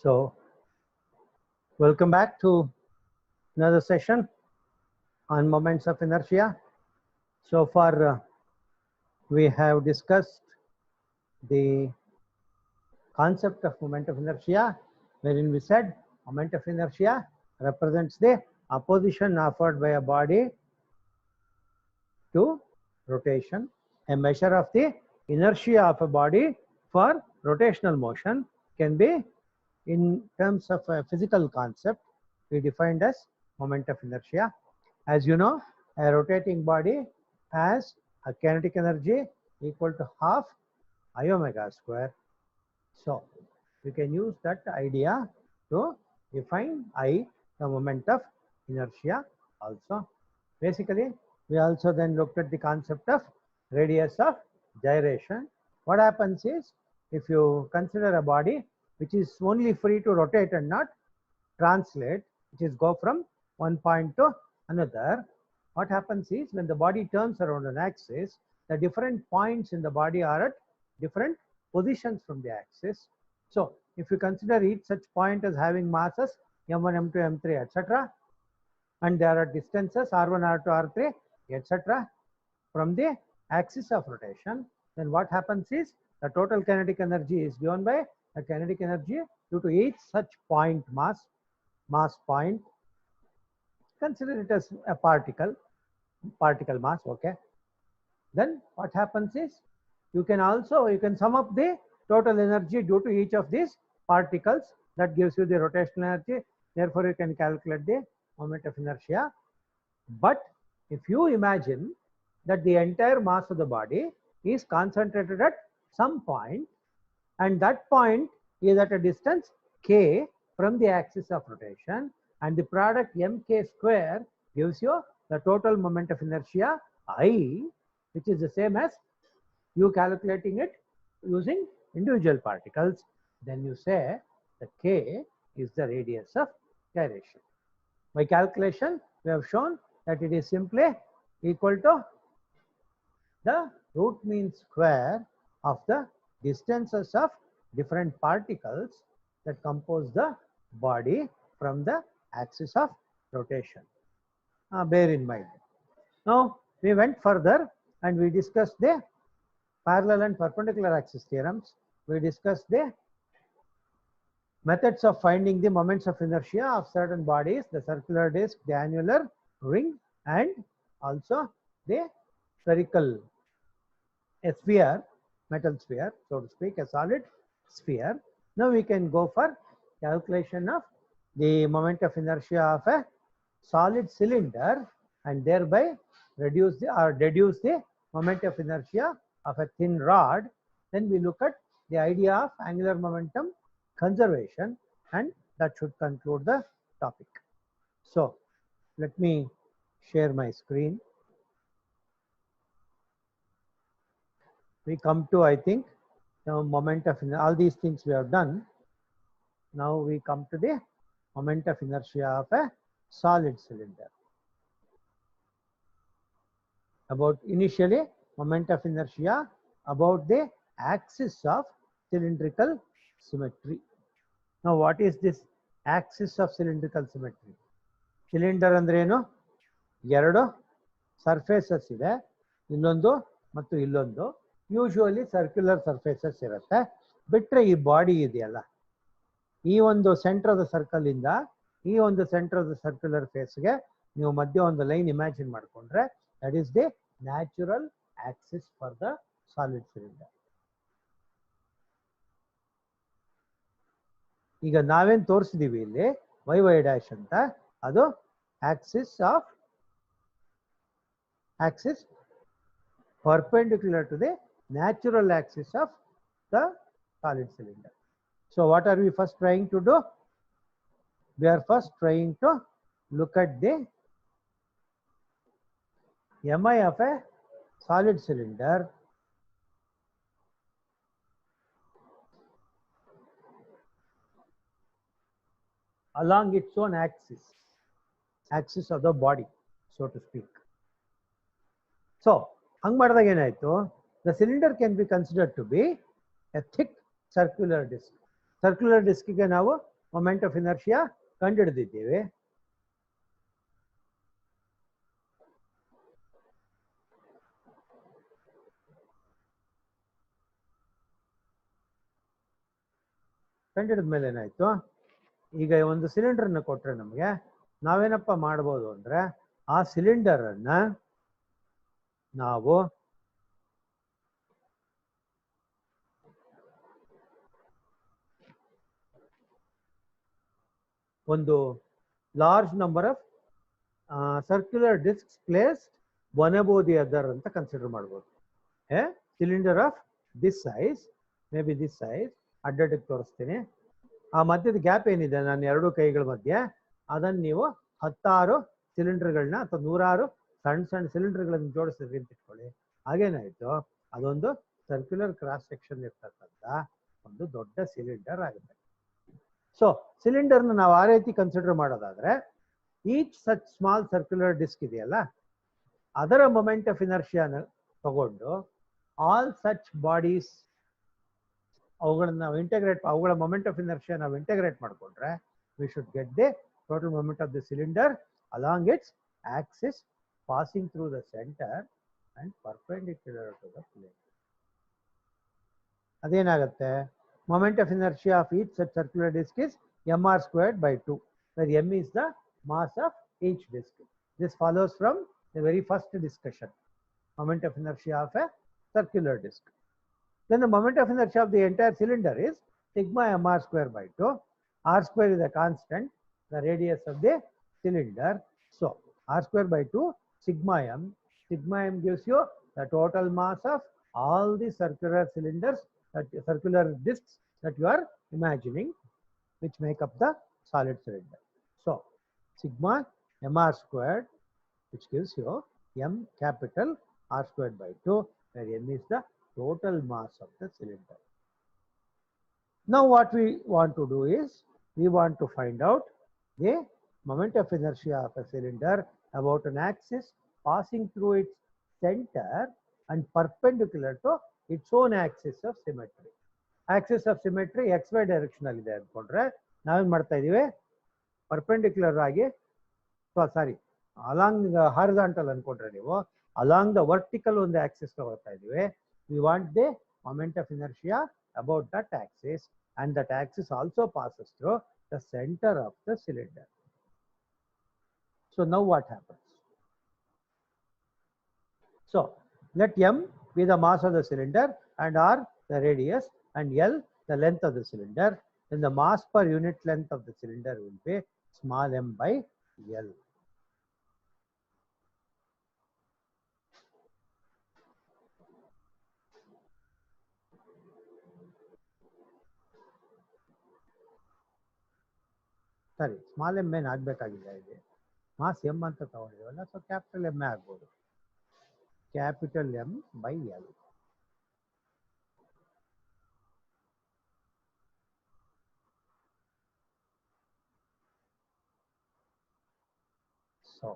So, welcome back to another session on moments of inertia. So far, we have discussed the concept of moment of inertia, wherein we said moment of inertia represents the opposition offered by a body to rotation. A measure of the inertia of a body for rotational motion can be, in terms of a physical concept, we defined as moment of inertia. As you know, a rotating body has a kinetic energy equal to half I omega square. So we can use that idea to define I, the moment of inertia also. Basically, we also then looked at the concept of radius of gyration. What happens is, if you consider a body which is only free to rotate and not translate, which is go from one point to another, what happens is when the body turns around an axis, the different points in the body are at different positions from the axis. So if you consider each such point as having masses m1, m2, m3, etc., and there are distances r1, r2, r3, etc., from the axis of rotation, then what happens is the total kinetic energy is given by the kinetic energy due to each such point mass point. Consider it as a particle mass. Okay, then what happens is you can sum up the total energy due to each of these particles. That gives you the rotational energy. Therefore you can calculate the moment of inertia. But if you imagine that the entire mass of the body is concentrated at some point, and that point is at a distance k from the axis of rotation, and the product mk square gives you the total moment of inertia I, which is the same as you calculating it using individual particles, then you say the k is the radius of gyration. By calculation, we have shown that it is simply equal to the root mean square of the distances of different particles that compose the body from the axis of rotation. Bear in mind. Now we went further and we discussed the parallel and perpendicular axis theorems. We discussed the methods of finding the moments of inertia of certain bodies, the circular disc, the annular ring, and also the spherical, a sphere, metal sphere, so to speak, a solid sphere. Now we can go for calculation of the moment of inertia of a solid cylinder and thereby deduce the moment of inertia of a thin rod. Then we look at the idea of angular momentum conservation, and that should conclude the topic. So let me share my screen. We come to, I think, the moment of all these things we have done. Now we come to the moment of inertia of a solid cylinder. About initially moment of inertia about the axis of cylindrical symmetry. Now what is this axis of cylindrical symmetry? Cylinder ಅಂದ್ರೆ ಏನು? ಎರಡು surfaces ಇದೆ, ಇಲ್ಲೊಂದು ಮತ್ತು ಇಲ್ಲೊಂದು. Usually circular surfaces ಇರುತ್ತೆ. ಬಿಟ್ರೆ ಈ ಬಾಡಿ ಇದೆಯಲ್ಲ, ಈ ಒಂದು ಸೆಂಟರ್ ಆಫ್ ದ ಸರ್ಕಲ್ ಇಂದ ಈ ಒಂದು ಸೆಂಟರ್ ಆಫ್ ದ ಸರ್ಕ್ಯುಲರ್ ಫೇಸ್ಗೆ ನೀವು ಮಧ್ಯೆ ಒಂದು ಲೈನ್ ಇಮ್ಯಾಜಿನ್ ಮಾಡಿಕೊಂಡ್ರೆ that is the natural Axis for the solid cylinder. ಈಗ ನಾವೇನ್ ತೋರಿಸಿದೀವಿ ಇಲ್ಲಿ y ಡ್ಯಾಶ್ ಅಂತ, ಅದು axis perpendicular to the natural axis of the solid cylinder. So what are we first trying to do? We are first trying to look at the mi of a solid cylinder along its own axis of the body, so to speak. So hang ಮಾಡಿದಾಗ ಏನಾಯ್ತು, the cylinder can be considered to be a thick circular disc. Circular ಡಿಸ್ಕ್ಗೆ ನಾವು moment of inertia ಕಂಡುಹಿಡಿದಿದ್ದೀವಿ. ಕಂಡುಹಿಡಿದ ಮೇಲೆ ಏನಾಯ್ತು, ಈಗ ಒಂದು ಸಿಲಿಂಡರ್ನ ಕೊಟ್ಟರೆ ನಮಗೆ ನಾವೇನಪ್ಪ ಮಾಡ್ಬೋದು ಅಂದರೆ ಆ ಸಿಲಿಂಡರನ್ನು ನಾವು ಒಂದು large number of circular discs placed one above the other ಅಂತ ಕನ್ಸಿಡರ್ ಮಾಡ್ಬೋದು. Cylinder of this size, maybe this size, ಅಡ್ಡಡ್ಡಕ್ಕೆ ತೋರಿಸ್ತೀನಿ. ಆ ಮಧ್ಯದ ಗ್ಯಾಪ್ ಏನಿದೆ ನಾನು ಎರಡು ಕೈಗಳ ಮಧ್ಯೆ, ಅದನ್ನು ನೀವು 10 ಸಿಲಿಂಡರ್ಗಳನ್ನ ಅಥವಾ 100 ಸಣ್ಣ ಸಣ್ಣ ಸಿಲಿಂಡರ್ಗಳನ್ನು ಜೋಡಿಸಿದ್ರಿ ಅಂತ ಇಟ್ಕೊಳ್ಳಿ. ಹಾಗೇನಾಯಿತು, ಅದೊಂದು ಸರ್ಕ್ಯುಲರ್ ಕ್ರಾಸ್ ಸೆಕ್ಷನ್ ಇರ್ತಕ್ಕಂಥ ಒಂದು ದೊಡ್ಡ ಸಿಲಿಂಡರ್ ಆಗುತ್ತೆ. ಸೊ ಸಿಲಿಂಡರ್ನ ನಾವು ಆ ರೀತಿ ಕನ್ಸಿಡರ್ ಮಾಡೋದಾದ್ರೆ, each such small circular disc ಇದೆಯಲ್ಲ, ಅದರ ಮೊಮೆಂಟ್ ಆಫ್ ಇನರ್ಷಿಯಾನ ತಗೊಂಡು ಆಲ್ ಸಚ್ ಬಾಡೀಸ್ ಅವುಗಳನ್ನ ನಾವು ಅವುಗಳ ಮೊಮೆಂಟ್ ಆಫ್ ಇನರ್ಷಿಯಾ ನಾವು ಇಂಟಗ್ರೇಟ್ ಮಾಡಿಕೊಂಡ್ರೆ we should get the total moment of the cylinder along its axis passing through the centre and perpendicular to the plane. ಅದೇನಾಗುತ್ತೆ, moment of inertia of each such circular disc is mr²/2, where m is the mass of each disk. This follows from the very first discussion, moment of inertia of a circular disk. Then the moment of inertia of the entire cylinder is sigma mr²/2. r² is a constant, the radius of the cylinder. So r²/2 sigma m gives you the total mass of all the circular cylinders, circular disks that you are imagining, which make up the solid cylinder. So sigma mr², which gives you m capital r²/2, where m is the total mass of the cylinder. Now what we want to do is, we want to find out the moment of inertia of a cylinder about an axis passing through its center and perpendicular to its own axis of symmetry. Axis of symmetry xy direction ಅಲ್ಲಿ ಇದೆ ಅಂದ್ಕೊಂಡ್ರೆ ನಾವೇನ್ ಮಾಡ್ತಾ ಇದೀವಿ, perpendicular ಆಗಿ, ಸಾರಿ along horizontal ಅನ್ಕೊಂಡ್ರೆ ನೀವು along the vertical ಒಂದು ಆಕ್ಸಿಸ್ ತಗೊಳ್ತಾ ಇದೀವಿ. We want the moment of inertia about that axis, and that axis also passes through the center of the cylinder. So now what happens? So let m be the mass of the cylinder and r the radius and L the length of the cylinder. Then the mass per unit length of the cylinder will be small m/L. ಸರಿ, small M ಏನು ಆಗಬೇಕಾಗಿದೆ, ಇಲ್ಲಿ mass M ಅಂತ ತಗೊಂಡಿದ್ದೀವಲ್ಲ, so capital M ಆಗ್ಬೋದು, capital m/L. So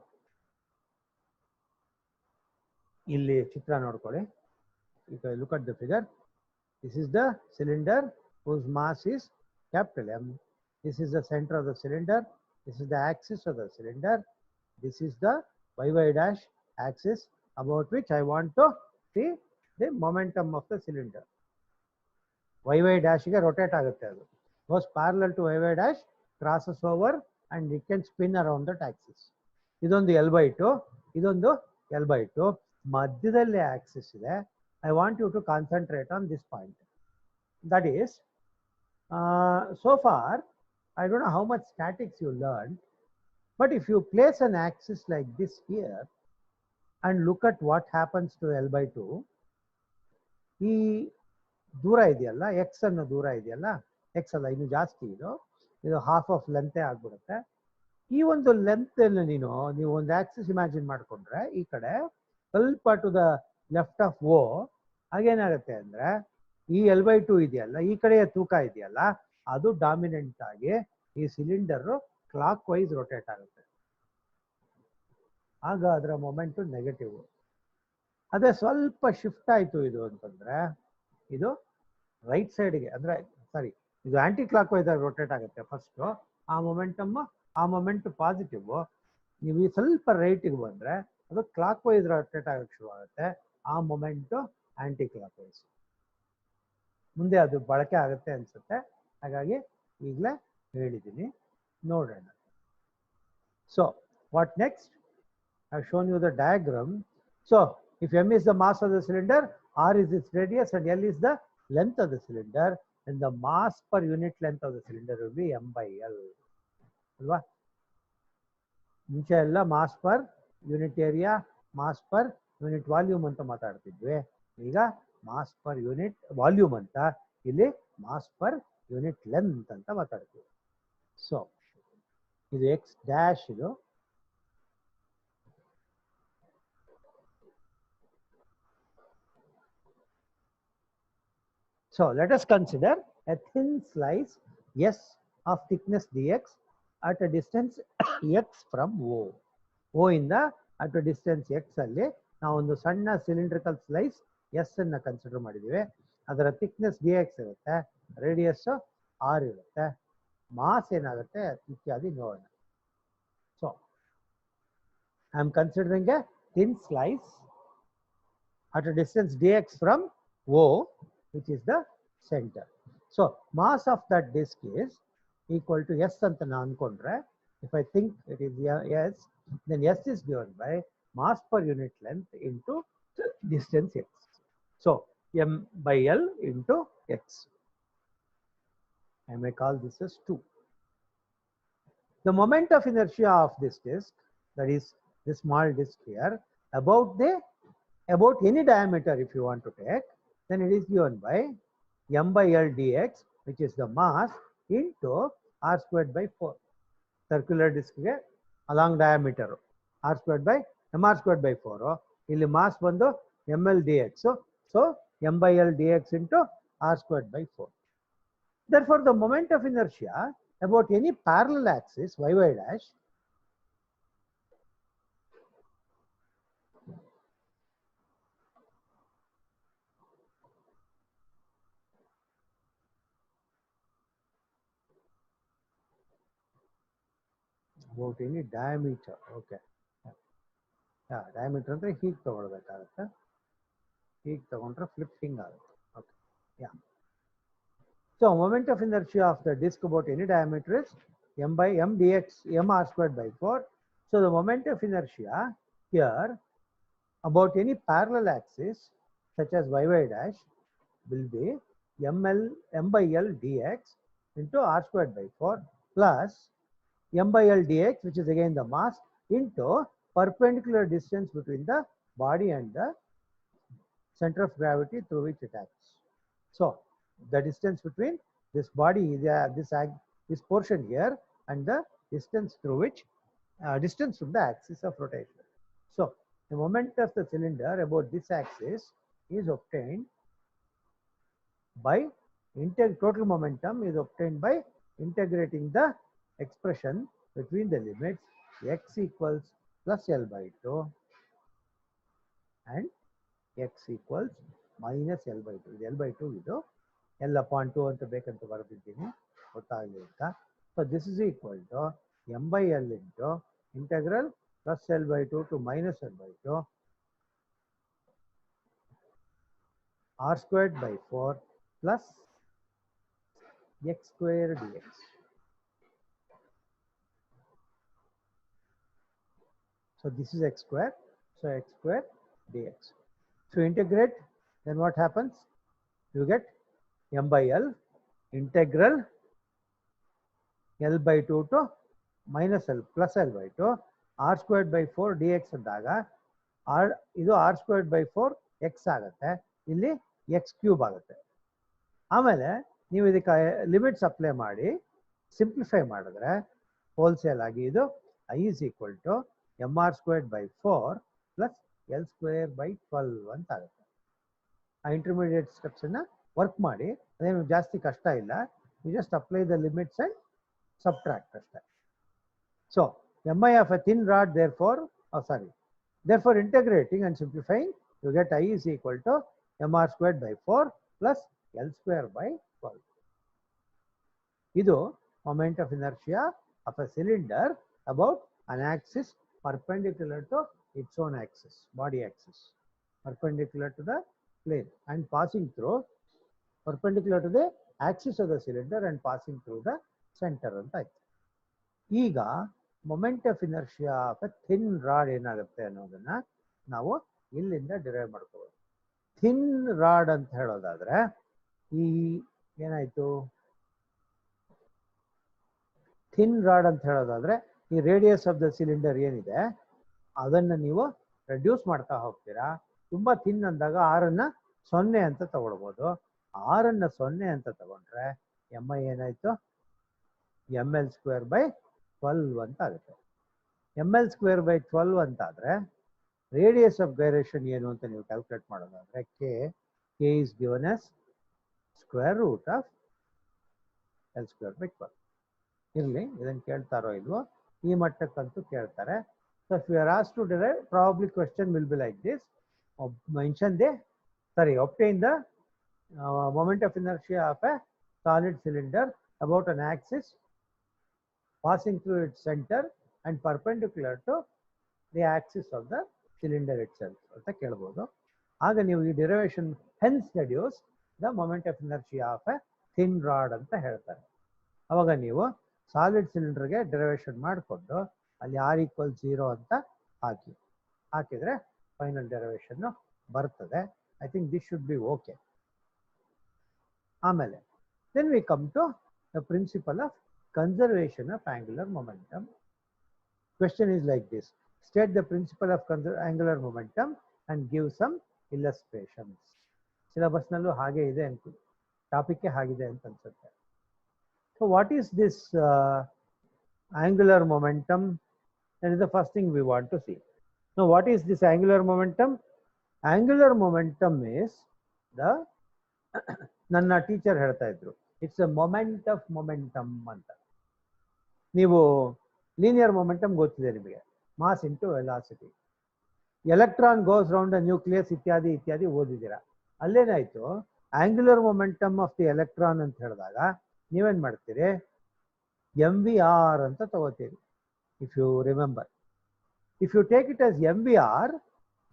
ಇಲ್ಲಿ ಚಿತ್ರ ನೋಡ್ಕೊಳ್ಳಿ. ಈಗ look at the figure. This is the cylinder whose mass is capital M. This is the center of the cylinder. This is the axis of the cylinder. This is the y dash axis about which I want to see the momentum of the cylinder. Y dash ಗೆ rotate ಆಗುತ್ತೆ, ಅದು goes parallel to y dash, crosses over and it can spin around that axis. ಇದೊಂದು L/2, ಇದೊಂದು L/2, ಮಧ್ಯದಲ್ಲಿ Axis ಇದೆ. I want you to concentrate on this point. That is, so far, I don't know how much statics you learned, but if you place an axis like this here and look at what happens to L/2, ಈ ದೂರ ಇದೆಯಲ್ಲ, X ಅನ್ನೋ ದೂರ ಇದೆಯಲ್ಲ, X ಅಲ್ಲ ಇನ್ನು ಜಾಸ್ತಿ, ಇದು ಹಾಫ್ ಆಫ್ ಲೆಂತೇ ಆಗ್ಬಿಡುತ್ತೆ. ಈ ಒಂದು ಲೆಂತ್ ನೀವು ಒಂದು ಆಕ್ಸಿಸ್ ಇಮ್ಯಾಜಿನ್ ಮಾಡಿಕೊಂಡ್ರೆ, ಈ ಕಡೆ ಸ್ವಲ್ಪ ಟು ದ ಲೆಫ್ಟ್ ಆಫ್ ಓ, ಹಾಗೇನಾಗುತ್ತೆ ಅಂದ್ರೆ ಈ L/2 ಇದೆಯಲ್ಲ, ಈ ಕಡೆಯ ತೂಕ ಇದೆಯಲ್ಲ, ಅದು ಡಾಮಿನೆಂಟ್ ಆಗಿ ಈ ಸಿಲಿಂಡರ್ ಕ್ಲಾಕ್ ವೈಸ್ ರೊಟೇಟ್ ಆಗುತ್ತೆ. ಆಗ ಅದರ ಮೊಮೆಂಟು ನೆಗೆಟಿವ್. ಅದೇ ಸ್ವಲ್ಪ ಶಿಫ್ಟ್ ಆಯಿತು ಇದು ಅಂತಂದ್ರೆ, ಇದು ರೈಟ್ ಸೈಡ್ಗೆ, ಅಂದ್ರೆ ಸಾರಿ ಇದು ಆಂಟಿ ಕ್ಲಾಕ್ ವೈಸ್ ಆಗಿ ರೊಟೇಟ್ ಆಗುತ್ತೆ ಫಸ್ಟು. ಆ ಮೊಮೆಂಟ್ ಪಾಸಿಟಿವ್. ನೀವು ಈ ಸ್ವಲ್ಪ ರೈಟಿಗೆ ಬಂದರೆ ಅದು ಕ್ಲಾಕ್ ವೈಸ್ ರೊಟೇಟ್ ಆಗಕ್ಕೆ ಶುರು ಆಗುತ್ತೆ. ಆ ಮೊಮೆಂಟು ಆಂಟಿ ಕ್ಲಾಕ್ ವೈಸ್. ಮುಂದೆ ಅದು ಬಳಕೆ ಆಗುತ್ತೆ ಅನ್ಸುತ್ತೆ, ಹಾಗಾಗಿ ಈಗಲೇ ಹೇಳಿದ್ದೀನಿ, ನೋಡೋಣ. So what next? I have shown you the diagram. So if m is the mass of the cylinder, r is its radius, and l is the length of the cylinder, then the mass per unit length of the cylinder will be m by l. ಅಲ್ವಾ? ಮುಂಚೆ ಎಲ್ಲ mass per unit area, mass per unit volume ಅಂತ ಮಾತಾಡ್ತಿದ್ವಿ. ಈಗ mass per unit volume ಅಂತ, ಇಲ್ಲಿ mass per unit length ಅಂತ ಮಾತಾಡ್ತೀವಿ. ಸೊ ಇದು ಎಕ್ಸ್ ಡ್ಯಾಶ್, ಇದು so let us consider a thin slice S of thickness dx at a distance x from O. O ಇಂದ at a distance x ಅಲ್ಲಿ ನಾವು ಒಂದು ಸಣ್ಣ ಸಿಲಿಂಡ್ರಿಕಲ್ ಸ್ಲೈಸ್ ಎಸ್ ಅನ್ನ ಕನ್ಸಿಡರ್ ಮಾಡಿದ್ದೀವಿ. ಅದರ ಥಿಕ್ನೆಸ್ dx ಇರುತ್ತೆ, ರೇಡಿಯಸ್ r ಇರುತ್ತೆ, ಮಾಸ್ ಏನಾಗುತ್ತೆ ಇತ್ಯಾದಿ ನೋಡೋಣ. So I am considering A thin slice at a distance dx from O, which is the center. So mass of that disk is equal to S anta na ankondre. If I think it is S, then S is given by mass per unit length into distance x. So m by L into x. I may call this as 2. The moment of inertia of this disk, that is this small disk here, about any diameter if you want to take, then it is given by m by L dx, which is the mass, into r squared by 4. Circular disk ge along diameter r squared by mr squared by 4. Illi mass bandu ml dx. So m by L dx into r squared by 4. Therefore, the moment of inertia about any parallel axis y dash about any diameter. Okay. Yeah, diameter ಅಂದ್ರೆ ಹೀಗೆ ತಗೊಳ್ಬೇಕಾಗುತ್ತೆ. ಹೀಗೆ ತಗೊಂಡ್ರೆ flipping ಆಗುತ್ತೆ. Okay. Yeah. So moment of inertia of the disk about any diameter is m by m dx m r squared by 4. So the moment of inertia here about any parallel axis such as y dash will be m by L dx into r squared by 4 plus m by L dx, which is again the mass, into perpendicular distance between the body and the center of gravity through which it acts. So the distance between this body, this portion here, and the distance through which distance from the axis of rotation. So the moment of the cylinder about this axis is obtained by total momentum is obtained by integrating the expression between the limits x equals plus L by 2 and x equals minus L by 2. L by 2 ಇದು L upon 2 ಅಂತ ಬೇಕಂತ ಬರೆದಿದ್ದೀನಿ, ಗೊತ್ತಾಗಲಿ ಅಂತ. So this is equal to m by L into integral plus L by 2 to minus L by 2 r squared by 4 plus x square dx. So this is x square, so x square dx. So integrate, then what happens? You get m by L integral L by 2 to minus L plus L by 2 r squared by 4 dx ಅಂದಾಗ ಇದು r squared by 4 x ಆಗುತ್ತೆ, ಇಲ್ಲಿ x cube ಆಗುತ್ತೆ. ಆಮೇಲೆ ನೀವು ಇದಕ್ಕೆ limits apply ಮಾಡಿ simplify ಮಾಡಿದ್ರೆ ಹೋಲ್ಸೇಲ್ ಆಗಿ ಇದು I is equal to mr squared by 4 plus L square by 12 ಅಂತ ಆಗುತ್ತೆ. ಆ ಇಂಟರ್ಮೀಡಿಯೇಟ್ ಸ್ಟೆಪ್ಸ್ ಅನ್ನ ವರ್ಕ್ ಮಾಡಿ, ಅದೇನು ಜಾಸ್ತಿ ಕಷ್ಟ ಇಲ್ಲ. You just apply the limits and subtract ಅಷ್ಟೇ. So mi of a thin rod, therefore integrating and simplifying, you get I is equal to mr squared by 4 plus L square by 12. ಇದು moment of inertia of a cylinder about an axis perpendicular to its own axis, body axis, perpendicular to the plane and passing through, perpendicular to the axis of the cylinder and passing through the center ಅಂತ ಆಯ್ತು. ಈಗ moment of inertia of A thin rod ಏನಾಗುತ್ತೆ ಅನ್ನೋದನ್ನ ನಾವು ಇಲ್ಲಿಂದ derive ಮಾಡ್ಕೋಬಹುದು. Thin rod ಅಂತ ಹೇಳೋದಾದ್ರೆ ಈ ಏನಾಯ್ತು, ಥಿನ್ ರಾಡ್ ಅಂತ ಹೇಳೋದಾದ್ರೆ ಈ ರೇಡಿಯಸ್ ಆಫ್ ದ ಸಿಲಿಂಡರ್ ಏನಿದೆ ಅದನ್ನ ನೀವು ರೆಡ್ಯೂಸ್ ಮಾಡ್ತಾ ಹೋಗ್ತೀರಾ. ತುಂಬಾ ಥಿನ್ ಅಂದಾಗ ಆರನ್ನ 0 ಅಂತ ತಗೊಳ್ಬೋದು. ಆರನ್ನ 0 ಅಂತ ತಗೊಂಡ್ರೆ ಎಮ್ ಐ ಏನಾಯ್ತು, ml²/12 ಅಂತ ಆಗುತ್ತೆ. ml²/12 ಅಂತ ಆದ್ರೆ ರೇಡಿಯಸ್ ಆಫ್ ಗೈರೇಷನ್ ಏನು ಅಂತ ನೀವು ಕ್ಯಾಲ್ಕುಲೇಟ್ ಮಾಡೋದಾದ್ರೆ k is given as square root of L²/12. ಇರಲಿ, ಇದನ್ನು ಕೇಳ್ತಾರೋ ಇಲ್ವೋ, ಈ ಮಟ್ಟಕ್ಕಂತೂ ಕೇಳ್ತಾರೆ. So if you are asked to derive, probably question will be like this: obtain the moment of inertia of a solid cylinder about an axis passing through its center and perpendicular to the axis of the cylinder itself ಅಂತ ಕೇಳಬಹುದು. ಆಗ ನೀವು ಈ derivation hence deduce the moment of inertia of a thin rod ಅಂತ ಹೇಳ್ತಾರೆ. ಅವಾಗ ನೀವು solid ಸಿಲಿಂಡರ್ಗೆ derivation ಮಾಡಿಕೊಂಡು ಅಲ್ಲಿ r=0 ಅಂತ ಹಾಕಿದ್ರೆ ಫೈನಲ್ ಡಿರೈವೇಶನ್ ಬರ್ತದೆ. I think this should be okay. ಆಮೇಲೆ then we come to the principle of conservation of angular momentum. Question is like this: state the principle of angular momentum and give some illustrations. Syllabus nallu hage ide anku topic hagide anta ansutte. So what is this angular momentum? That is the first thing we want to see. Now what is this angular momentum? Angular momentum is the ನನ್ನ teacher ಹೇಳ್ತಾ ಇದ್ರು, it's a moment of momentum ಅಂತ. ನೀವು linear momentum ಗೊತ್ತಿದೆ ನಿಮಗೆ, mass into velocity. Electron goes round the nucleus ಇತ್ಯಾದಿ ಇತ್ಯಾದಿ ಓದಿದ್ದೀರಾ. ಅಲ್ಲೇನಾಯ್ತು, angular momentum of the electron ಅಂತ ಹೇಳಿದಾಗ ನೀವೇನ್ ಮಾಡ್ತೀರಿ, MVR ಅಂತ ತಗೋತೀರಿ. If you remember, if you take it as MVR,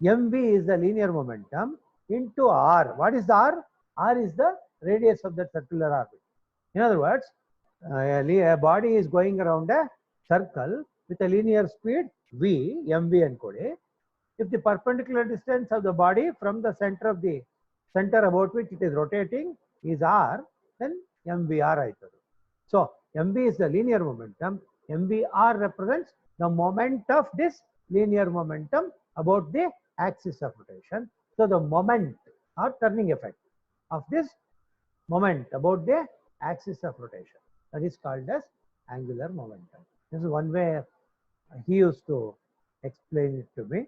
MV is the linear momentum into R. What is the R? R is the radius of that circular orbit. In other words, a body is going around a circle with a linear speed v, mv ankodi. If the perpendicular distance of the body from the center about which it is rotating is r, then mvr aitadu. So mv is the linear momentum. mvr represents the moment of this linear momentum about the axis of rotation. So the moment or turning effect of this moment about the axis of rotation, that is called as angular momentum. This is one way he used to explain it to me.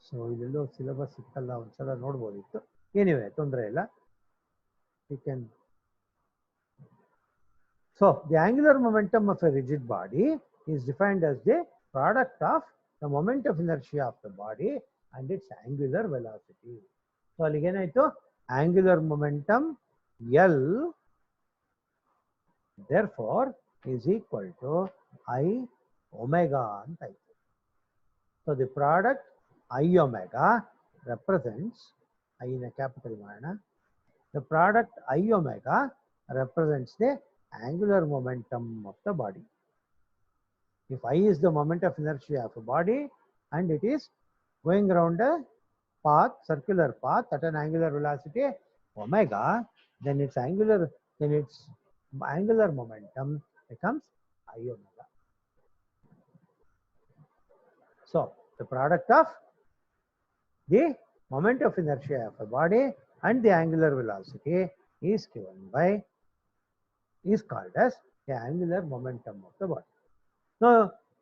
So illo syllabus ikkalla onsala nodbodittu. Anyway, tondre illa, we can. So the angular momentum of a rigid body is defined as the product of the moment of inertia of the body and its angular velocity. So ಅಲ್ಲಿಗೆ ಏನಾಯ್ತು, angular momentum L therefore is equal to I omega ಅಂತ ಆಯ್ತು. So the product I omega represents, I in a capital ಮಾಡೋಣ, the product I omega represents the angular momentum of the body. If I is the moment of inertia of a body and it is going around a path, circular path at an angular velocity omega, then its angular momentum becomes I omega. So the product of the moment of inertia of a body and the angular velocity is called as the angular momentum of the body. Now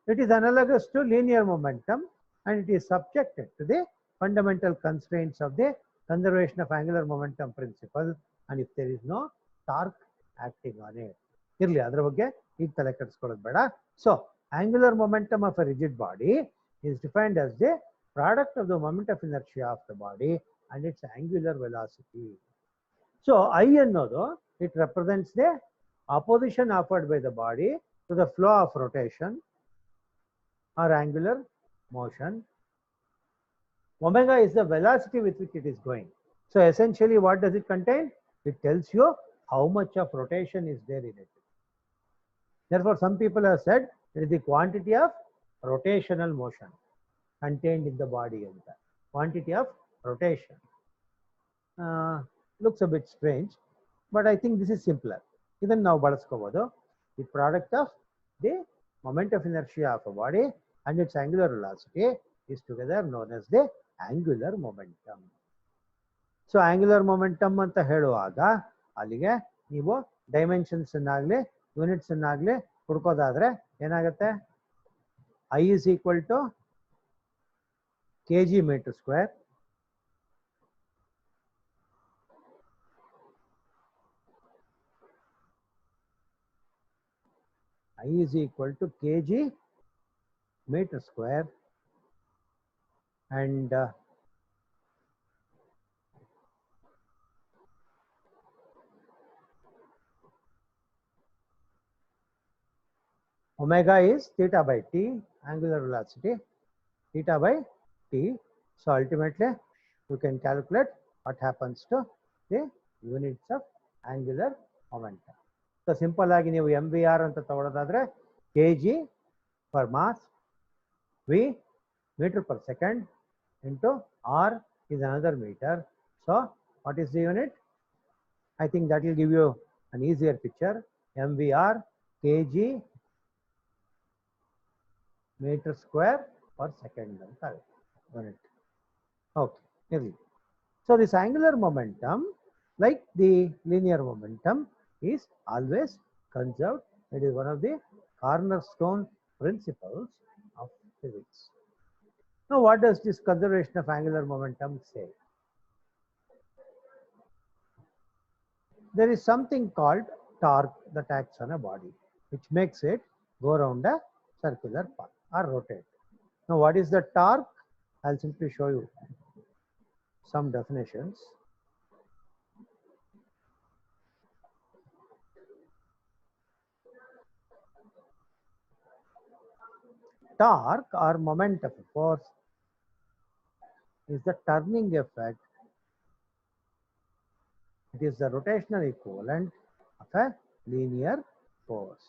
it is analogous to linear momentum and it is subjected to the fundamental constraints of the conservation of angular momentum principle, and if there is no torque acting on it. Irli adra bagge ಈಗ ತಲೆ ಕೆಡಿಸ್ಕೊಳ್ಳೋದು ಬೇಡ. So angular momentum of a rigid body is defined as the product of the moment of inertia of the body and its angular velocity. So I ಅನ್ನೋದು it represents the opposition offered by the body to the flow of rotation or angular motion. Omega is the velocity with which it is going. So essentially what does it contain? It tells you how much of rotation is there in it. Therefore some people have said it is the quantity of rotational motion contained in the body. Quantity of rotation. Looks a bit strange, but I think this is simpler. Even now ಬಳಸ್ಕೋಬಹುದು. The product of the moment of inertia of a body and its angular velocity is together known as the angular momentum. So angular momentum ಅಂತ ಹೇಳುವಾಗ ಅಲ್ಲಿಗೆ ನೀವು dimensions ಅನ್ನಾಗಲಿ units ಅನ್ನಾಗಲಿ ಹುಡ್ಕೋದಾದ್ರೆ ಏನಾಗುತ್ತೆ? I is equal to kg meter square I is equal to kg meter square and omega is theta by t, angular velocity theta by t. So ultimately you can calculate what happens to the units of angular momentum. So simple ಆಗಿ ನೀವು MVR ಅಂತ ತಗೊಳ್ಳೋದಾದ್ರೆ kg per mass, V meter per second into R is another meter. So what is the unit? I think that will give you an easier picture. MVR kg meter square per second unit. Okay. So this angular momentum, like the linear momentum, is always conserved. It is one of the cornerstone principles of physics. Now what does this conservation of angular momentum say? There is something called torque that acts on a body, which makes it go around a circular path or rotate. Now what is the torque? I'll simply show you some definitions. Torque or moment of force is the turning effect. It is the rotational equivalent of a linear force.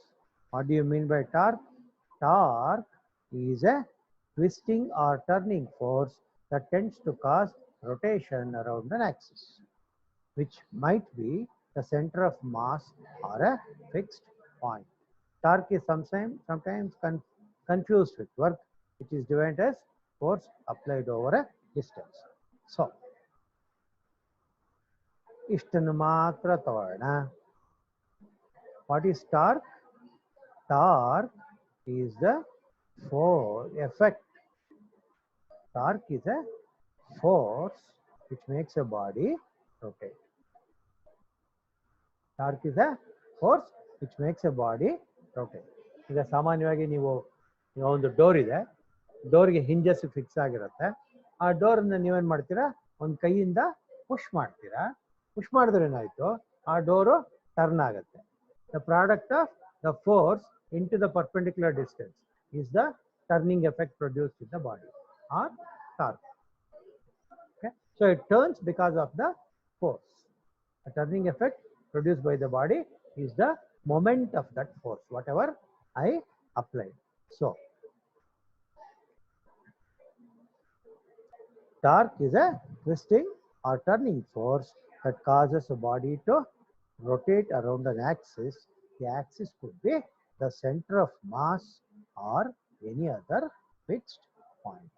What do you mean by torque? Torque is a twisting or turning force that tends to cause rotation around an axis, which might be the center of mass or a fixed point. Torque is sometimes confused with work, which is defined as force applied over a distance. So, ಇಷ್ಟನ್ನು ಮಾತ್ರ ತಗೊಳ್ಳೋಣ. What is torque? Torque is the effect. Torque is a force which makes a body rotate. Torque is a force which makes a body rotate. ಈಗ ಸಾಮಾನ್ಯವಾಗಿ ನೀವು ಒಂದು door ಇದೆ, ಡೋರ್ಗೆ hinges fix ಆಗಿರುತ್ತೆ. ಆ ಡೋರನ್ನ ನೀವೇನು ಮಾಡ್ತೀರಾ? ಒಂದು ಕೈಯಿಂದ ಪುಷ್ ಮಾಡ್ತೀರಾ. ಪುಷ್ ಮಾಡಿದ್ರೆ ಏನಾಯ್ತು? ಆ ಡೋರು ಟರ್ನ್ ಆಗುತ್ತೆ. The product of the force into the perpendicular distance is the turning effect produced in the body or torque. Okay, so it turns because of the force. The turning effect produced by the body is the moment of that force, whatever I applied. So torque is a twisting or turning force that causes a body to rotate around an axis. The axis could be the center of mass or any other fixed point.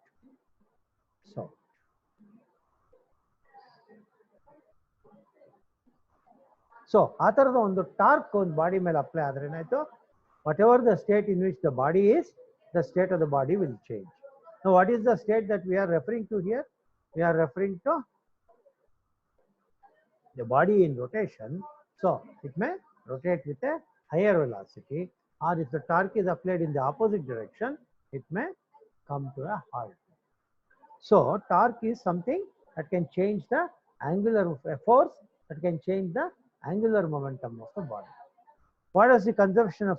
So ಆ ತರದ ಒಂದು torque ಒಂದು body ಮೇಲೆ apply ಆದ್ರೆ ಏನಾಯ್ತು? whatever the state in which the body is, the state of the body will change. Now what is the state that we are referring to here? We are referring to the body in rotation. So it may rotate with a higher velocity, or if the torque is applied in the opposite direction, it may come to a halt. So torque is something that can change the angular force that can change the angular momentum of the body. What does the conservation of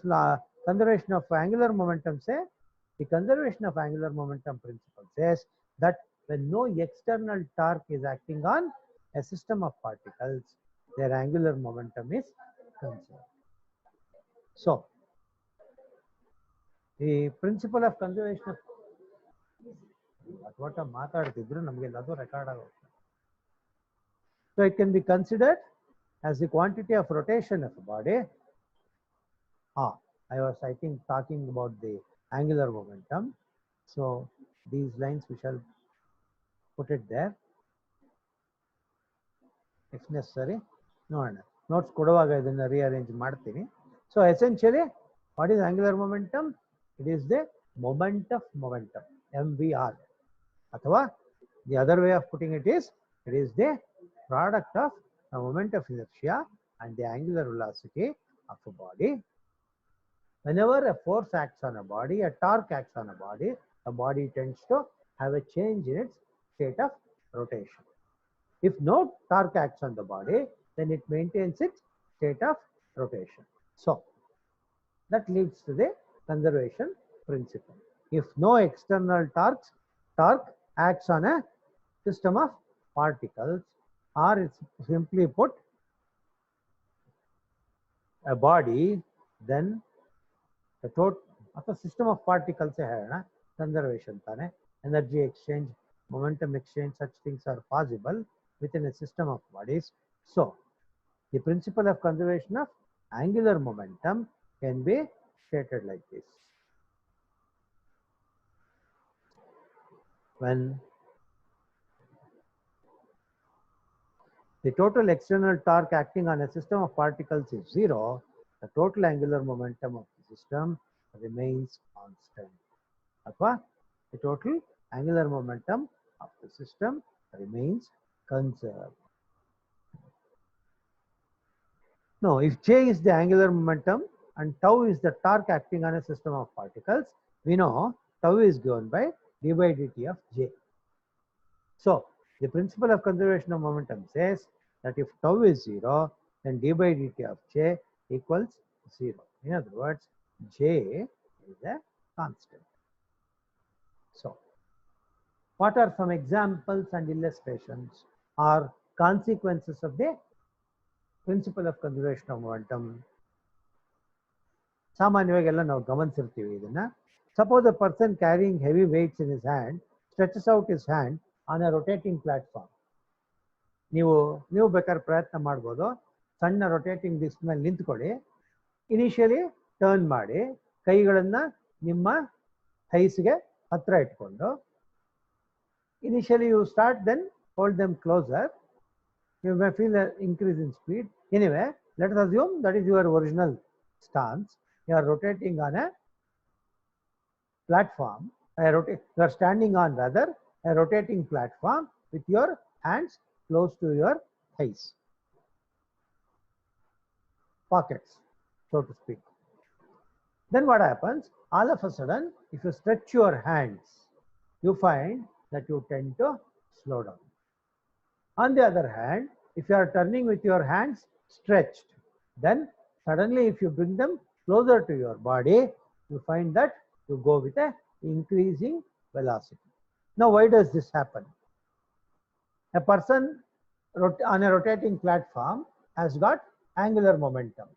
angular momentum say? The conservation of angular momentum principle says that when no external torque is acting on a system of particles, their angular momentum is conserved. So, the principle of conservation of so it can be considered as the quantity of rotation of a body. I was talking about the angular momentum. So these lines we shall put it there if necessary. Notes ಕೊಡುವಾಗ ಇದನ್ನ rearrange ಮಾಡ್ತೀನಿ. So essentially, what is angular momentum? It is the moment of momentum, MVR. ಅಥವಾ the other way of putting it is the product of the moment of inertia and the angular velocity of a body. Whenever a force acts on a body, a torque acts on a body tends to have a change in its state of rotation. If no torque acts on the body, then it maintains its state of rotation. So that leads to the conservation principle. If no external torque acts on a system of particles, or it's simply put a body, then the total of a system of particles conservation tane, energy exchange, momentum exchange, such things are possible within a system of bodies. So the principle of conservation of angular momentum can be stated like this. When the total external torque acting on a system of particles is 0, the total angular momentum of the system remains constant. The total angular momentum of the system remains conserved. Now, if J is the angular momentum and tau is the torque acting on a system of particles, we know tau is given by d by dt of J. So, the principle of conservation of momentum says that if tau is 0, then d by dt of J equals 0. In other words, J is a constant. So, what are some examples and illustrations or consequences of the principle of conservation of momentum? ಸಾಮಾನ್ಯವಾಗೆಲ್ಲ ನಾವು ಗಮನಿಸಿರ್ತೀವಿ ಇದನ್ನ. Suppose a person carrying heavy weights in his hand stretches out his hand on a rotating platform. ನೀವು ಬೇಕಾದ್ರೆ ಪ್ರಯತ್ನ ಮಾಡ್ಬೋದು. ಸಣ್ಣ rotating disc ಮೇಲೆ ನಿಂತ್ಕೊಳ್ಳಿ, initially turn ಮಾಡಿ, ಕೈಗಳನ್ನ ನಿಮ್ಮ ಥೈಸ್ಗೆ ಹತ್ರ ಇಟ್ಕೊಂಡು, initially you start, then hold them closer. You may feel an increase in speed. Anyway, let us assume that is your original stance. You are rotating on a platform. You are standing on rather a rotating platform with your hands close to your thighs, pockets, so to speak. Then what happens? All of a sudden, if you stretch your hands, you find that you tend to slow down. On the other hand, if you are turning with your hands stretched, then suddenly if you bring them closer to your body, you find that you go with a increasing velocity. Now, why does this happen? A person on a rotating platform has got angular momentum.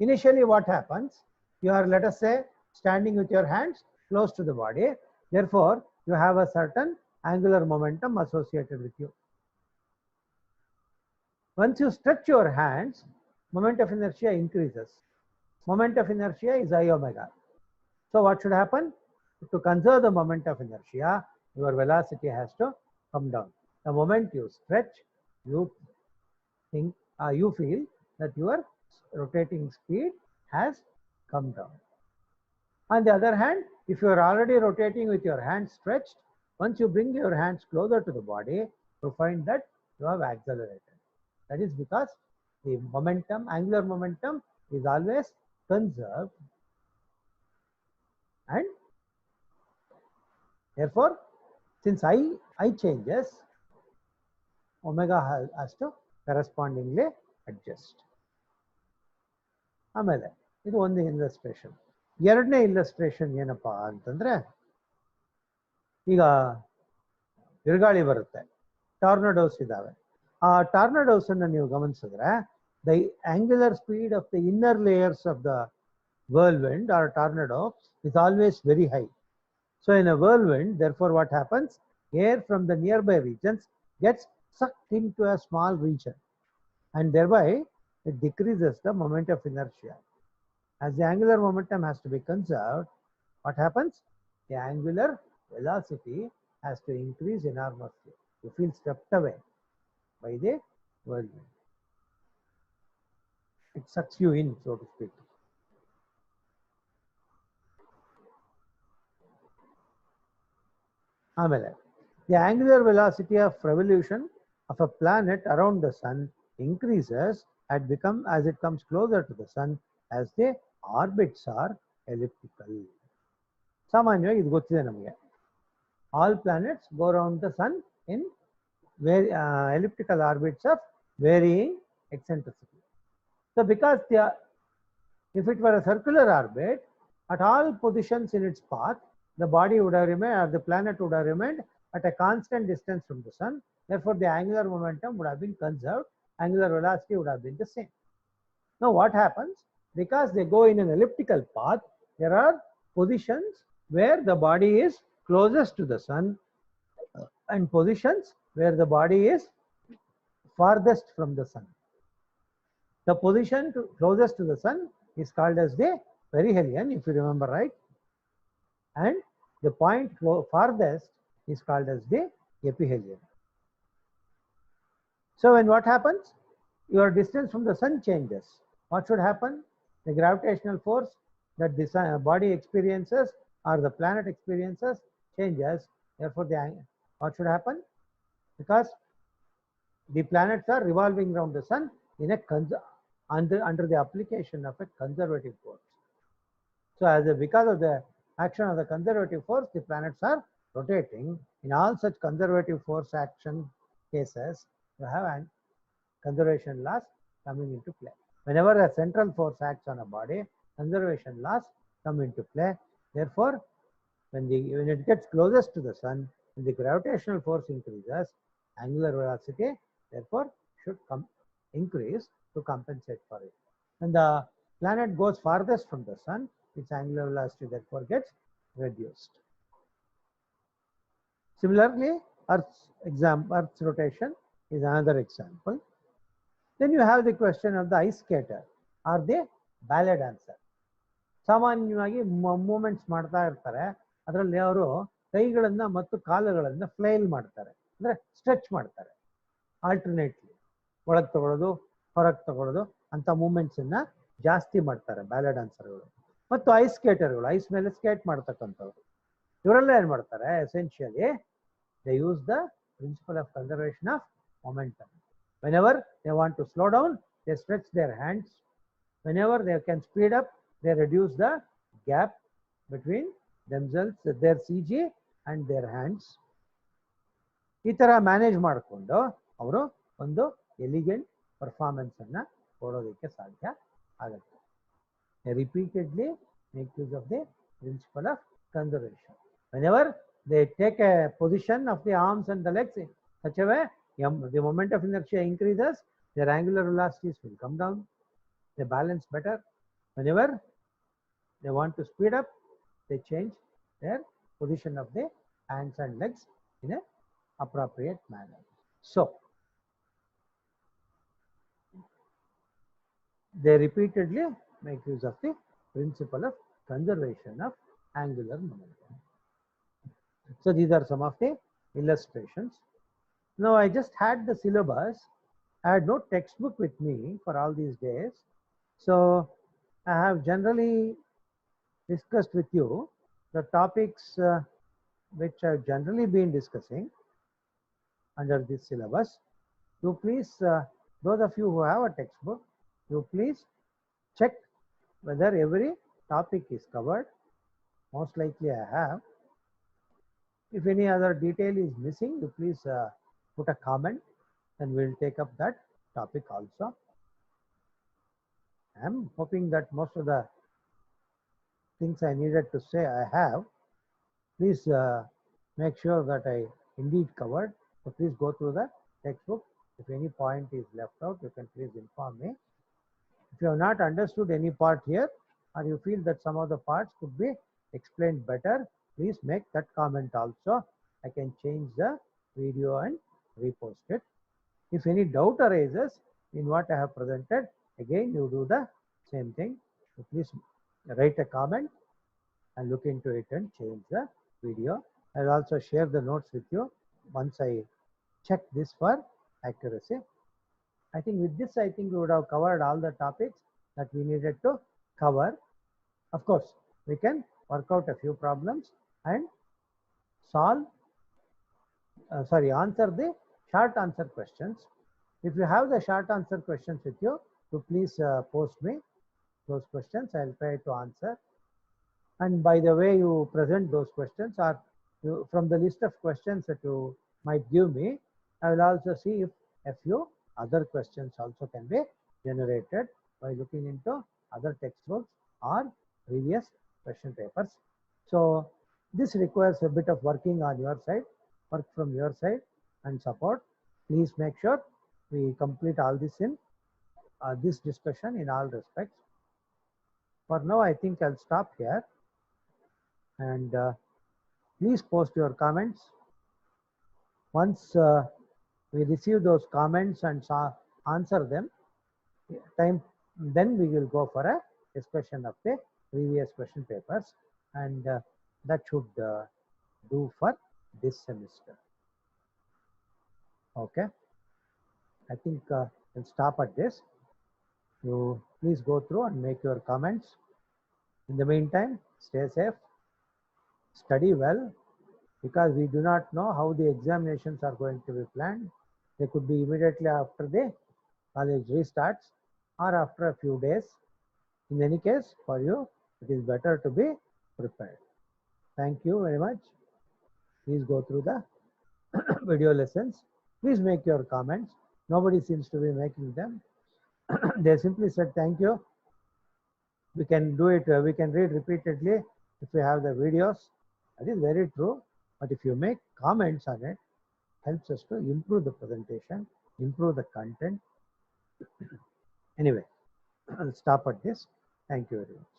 Initially, what happens? You are, let us say, standing with your hands close to the body. Therefore, you have a certain angular momentum associated with you. Once you stretch your hands, moment of inertia increases. Moment of inertia is I omega. So what should happen? To conserve the moment of inertia, your velocity has to come down. The moment you stretch, you feel that your rotating speed has come down. On the other hand, if you are already rotating with your hands stretched, once you bring your hands closer to the body, you find that you have accelerated. That is because the momentum, angular momentum, is always conserved, and therefore, since I changes, omega has to correspondingly adjust. ಆಮೇಲೆ ಇದು ಒಂದು illustration. ಎರಡನೇ illustration ಏನಪ್ಪಾ ಅಂತಂದ್ರೆ, ಈಗ ಬಿರುಗಾಳಿ ಬರುತ್ತೆ, tornadoes ಇದಾವೆ. ಆ ಟಾರ್ನಡೋಸ್ ಅನ್ನು ನೀವು ಗಮನಿಸಿದ್ರೆ the angular speed of the inner layers of the whirlwind or tornado is always very high. So in a whirlwind, therefore what happens, air from the nearby regions gets sucked into a small region, and thereby it decreases the moment of inertia. As the angular momentum has to be conserved, what happens, the angular velocity has to increase enormously. You feel swept away by the whirlwind. It sucks you in, so to speak. ಆಮೇಲೆ the angular velocity of revolution of a planet around the sun increases as it comes closer to the sun as the orbits are elliptical. ಸಾಮಾನ್ಯವಾಗಿ ಇದು ಗೊತ್ತಿದೆ ನಮಗೆ. All planets go around the sun in elliptical orbits of varying eccentricity. So because if it were a circular orbit, at all positions in its path, the body would have remained, or the planet would have remained at a constant distance from the sun. Therefore, the angular momentum would have been conserved. Angular velocity would have been the same. Now, what happens? Because they go in an elliptical path, there are positions where the body is closest to the sun and positions where the body is farthest from the sun. The position closest to the sun is called as the perihelion, if you remember right, and the point farthest is called as the ephelion. So when what happens, your distance from the sun changes, what should happen? The gravitational force that the body experiences or the planet experiences changes. Therefore, what should happen? Because the planets are revolving around the sun in a under the application of a conservative force. So because of the action of the conservative force, the planets are rotating. In all such conservative force action cases, you have a conservation laws coming into play. Whenever a central force acts on a body, conservation laws come into play. Therefore, when it gets closest to the sun, when the gravitational force increases, angular velocity therefore should increase to compensate for it. When the planet goes farthest from the sun, its angular velocity therefore gets reduced. Similarly, Earth's rotation is another example. Then you have the question of the ice skater or the ballet dancer. ಸಾಮಾನ್ಯವಾಗಿ moments ಮಾಡ್ತಾ ಇರ್ತಾರೆ, ಅದರಲ್ಲಿ ಅವರು ಕೈಗಳನ್ನ ಮತ್ತು ಕಾಲುಗಳನ್ನ flail ಮಾಡ್ತಾರೆ, ಅಂದ್ರೆ stretch ಮಾಡ್ತಾರೆ. ಆಲ್ಟರ್ನೇಟ್ಲಿ ಒಳಗೆ ತಗೊಳ್ಳೋದು, ಹೊರಗೆ ತಗೊಳ್ಳೋದು ಅಂತ ಮೂಮೆಂಟ್ಸ್ ಅನ್ನ ಜಾಸ್ತಿ ಮಾಡ್ತಾರೆ ಬ್ಯಾಲೆ ಡ್ಯಾನ್ಸರ್ಗಳು. ಮತ್ತು ಐಸ್ ಸ್ಕೇಟರ್ಗಳು, ಐಸ್ ಮೇಲೆ ಸ್ಕೇಟ್ ಮಾಡ್ತಕ್ಕಂಥವ್ರು, ಇವರೆಲ್ಲ ಏನ್ ಮಾಡ್ತಾರೆ? Essentially they use the principle of conservation of momentum. Whenever they want to slow down, they stretch their hands. Whenever they can speed up, they reduce the gap between themselves, their CG and their hands. ಈ ತರ manage ಮಾಡಿಕೊಂಡು ಅವರು ಒಂದು elegant performance ಅನ್ನ ಕೊಡೋದಕ್ಕೆ ಸಾಧ್ಯ ಆಗುತ್ತೆ. They repeatedly make use of the principle of conservation. Whenever they take a position of the arms and the legs in such a way, the moment of inertia increases, their angular velocities will come down, they balance better. Whenever they want to speed up, they change their position of the hands and legs in an appropriate manner. So, they repeatedly make use of the principle of conservation of angular momentum. So, these are some of the illustrations. Now, I just had the syllabus. I had no textbook with me for all these days. So, I have generally discussed with you the topics which I have generally been discussing under this syllabus. You please, those of you who have a textbook, you please check whether every topic is covered. Most likely I have. If any other detail is missing, you please put a comment and we'll take up that topic also. I am hoping that most of the things I needed to say I have. Please make sure that I indeed covered. So please go through the textbook. If any point is left out, you can please inform me. If you have not understood any part here, or you feel that some of the parts could be explained better, please make that comment also. I can change the video and repost it. If any doubt arises in what I have presented, again you do the same thing. So please write a comment and look into it and change the video. I will also share the notes with you once I check this for accuracy. I think with this, I think we would have covered all the topics that we needed to cover. Of course, we can work out a few problems and answer the short answer questions. If you have the short answer questions with you, so please post me those questions. I'll try to answer. And by the way you present those questions, or from the list of questions that you might give me, I will also see if a few other questions also can be generated by looking into other textbooks or previous question papers. So this requires a bit of working on your side, work from your side and support. Please make sure we complete all this in this discussion in all respects. For now, I think I'll stop here, and please post your comments. Once we receive those comments and answer them, then we will go for a discussion of the previous question papers, and that should do for this semester. Okay, I think we'll stop at this. You please go through and make your comments. In the meantime, stay safe, study well, because we do not know how the examinations are going to be planned. They could be immediately after the college restarts or after a few days. In any case, for you, it is better to be prepared. Thank you very much. Please go through the video lessons. Please make your comments. Nobody seems to be making them. They simply said thank you. We can do it, we can read repeatedly if we have the videos. That is very true. But if you make comments on it, helps us to improve the presentation, improve the content. Anyway, I'll stop at this. Thank you very much.